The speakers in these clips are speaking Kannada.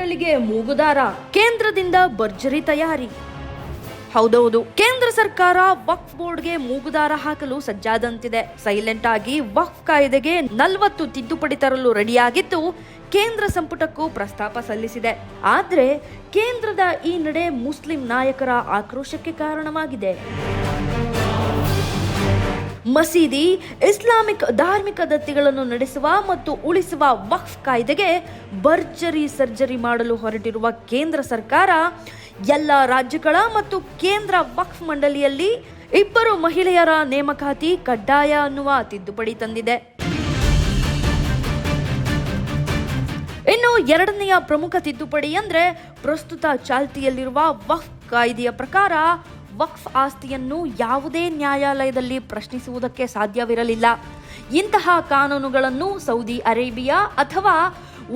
ಮಂಡಳಿಗೆ ಮೂಗುದಾರ, ಕೇಂದ್ರದಿಂದ ಭರ್ಜರಿ ತಯಾರಿ. ಹೌದೌದು, ಕೇಂದ್ರ ಸರ್ಕಾರ ವಕ್ಫ್ ಬೋರ್ಡ್ಗೆ ಮೂಗುದಾರ ಹಾಕಲು ಸಜ್ಜಾದಂತಿದೆ. ಸೈಲೆಂಟ್ ಆಗಿ ವಕ್ಫ್ ಕಾಯ್ದೆಗೆ 40 ತಿದ್ದುಪಡಿ ತರಲು ರೆಡಿಯಾಗಿದ್ದು ಕೇಂದ್ರ ಸಂಪುಟಕ್ಕೂ ಪ್ರಸ್ತಾಪ ಸಲ್ಲಿಸಿದೆ. ಆದ್ರೆ ಕೇಂದ್ರದ ಈ ನಡೆ ಮುಸ್ಲಿಂ ನಾಯಕರ ಆಕ್ರೋಶಕ್ಕೆ ಕಾರಣವಾಗಿದೆ. ಮಸೀದಿ, ಇಸ್ಲಾಮಿಕ್ ಧಾರ್ಮಿಕ ದತ್ತಿಗಳನ್ನು ನಡೆಸುವ ಮತ್ತು ಉಳಿಸುವ ವಕ್ಫ್ ಕಾಯ್ದೆಗೆ ಭರ್ಜರಿ ಸರ್ಜರಿ ಮಾಡಲು ಹೊರಟಿರುವ ಕೇಂದ್ರ ಸರ್ಕಾರ ಎಲ್ಲ ರಾಜ್ಯಗಳ ಮತ್ತು ಕೇಂದ್ರ ವಕ್ಫ್ ಮಂಡಳಿಯಲ್ಲಿ 2 ಮಹಿಳೆಯರ ನೇಮಕಾತಿ ಕಡ್ಡಾಯ ಅನ್ನುವ ತಿದ್ದುಪಡಿ ತಂದಿದೆ. ಇನ್ನು ಎರಡನೆಯ ಪ್ರಮುಖ ತಿದ್ದುಪಡಿ ಅಂದ್ರೆ ಪ್ರಸ್ತುತ ಚಾಲ್ತಿಯಲ್ಲಿರುವ ವಕ್ಫ್ ಕಾಯ್ದೆಯ ಪ್ರಕಾರ ವಕ್ಫ್ ಆಸ್ತಿಯನ್ನು ಯಾವುದೇ ನ್ಯಾಯಾಲಯದಲ್ಲಿ ಪ್ರಶ್ನಿಸುವುದಕ್ಕೆ ಸಾಧ್ಯವಿರಲಿಲ್ಲ. ಇಂತಹ ಕಾನೂನುಗಳನ್ನು ಸೌದಿ ಅರೇಬಿಯಾ ಅಥವಾ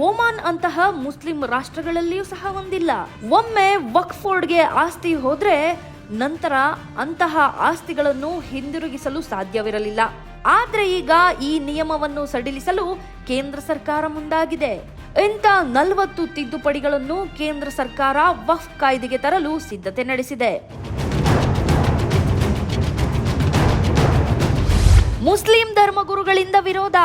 ಒಮಾನ್ ಅಂತಹ ಮುಸ್ಲಿಂ ರಾಷ್ಟ್ರಗಳಲ್ಲಿಯೂ ಸಹ ಹೊಂದಿಲ್ಲ. ಒಮ್ಮೆ ವಕ್ಫ್ ಬೋರ್ಡ್ಗೆ ಆಸ್ತಿ ಹೋದ್ರೆ ನಂತರ ಅಂತಹ ಆಸ್ತಿಗಳನ್ನು ಹಿಂದಿರುಗಿಸಲು ಸಾಧ್ಯವಿರಲಿಲ್ಲ. ಆದ್ರೆ ಈಗ ಈ ನಿಯಮವನ್ನು ಸಡಿಲಿಸಲು ಕೇಂದ್ರ ಸರ್ಕಾರ ಮುಂದಾಗಿದೆ. ಇಂಥ 40 ತಿದ್ದುಪಡಿಗಳನ್ನು ಕೇಂದ್ರ ಸರ್ಕಾರ ವಕ್ಫ್ ಕಾಯ್ದೆಗೆ ತರಲು ಸಿದ್ಧತೆ ನಡೆಸಿದೆ. ಮುಸ್ಲಿಂ ಧರ್ಮಗುರುಗಳಿಂದ ವಿರೋಧ.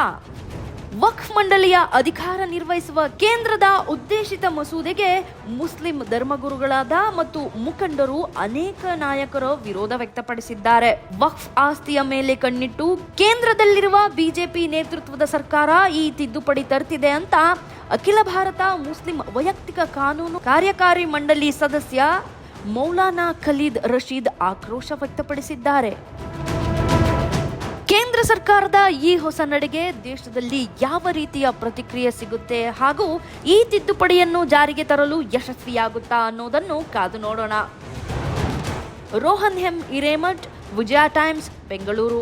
ವಕ್ಫ್ ಮಂಡಳಿಯ ಅಧಿಕಾರ ನಿರ್ವಹಿಸುವ ಕೇಂದ್ರದ ಉದ್ದೇಶಿತ ಮಸೂದೆಗೆ ಮುಸ್ಲಿಂ ಧರ್ಮಗುರುಗಳಾದ ಮತ್ತು ಮುಖಂಡರು ಅನೇಕ ನಾಯಕರು ವಿರೋಧ ವ್ಯಕ್ತಪಡಿಸಿದ್ದಾರೆ. ವಕ್ಫ್ ಆಸ್ತಿಯ ಮೇಲೆ ಕಣ್ಣಿಟ್ಟು ಕೇಂದ್ರದಲ್ಲಿರುವ ಬಿಜೆಪಿ ನೇತೃತ್ವದ ಸರ್ಕಾರ ಈ ತಿದ್ದುಪಡಿ ತರ್ತಿದೆ ಅಂತ ಅಖಿಲ ಭಾರತ ಮುಸ್ಲಿಂ ವೈಯಕ್ತಿಕ ಕಾನೂನು ಕಾರ್ಯಕಾರಿ ಮಂಡಳಿ ಸದಸ್ಯ ಮೌಲಾನಾ ಖಲೀದ್ ರಶೀದ್ ಆಕ್ರೋಶ ವ್ಯಕ್ತಪಡಿಸಿದ್ದಾರೆ. ಕೇಂದ್ರ ಸರ್ಕಾರದ ಈ ಹೊಸ ನಡೆಗೆ ದೇಶದಲ್ಲಿ ಯಾವ ರೀತಿಯ ಪ್ರತಿಕ್ರಿಯೆ ಸಿಗುತ್ತೆ ಹಾಗೂ ಈ ತಿದ್ದುಪಡಿಯನ್ನು ಜಾರಿಗೆ ತರಲು ಯಶಸ್ವಿಯಾಗುತ್ತಾ ಅನ್ನೋದನ್ನು ಕಾದು ನೋಡೋಣ. ರೋಹನ್ ಹಿರೇಮಠ್, ವಿಜಯ ಟೈಮ್ಸ್, ಬೆಂಗಳೂರು.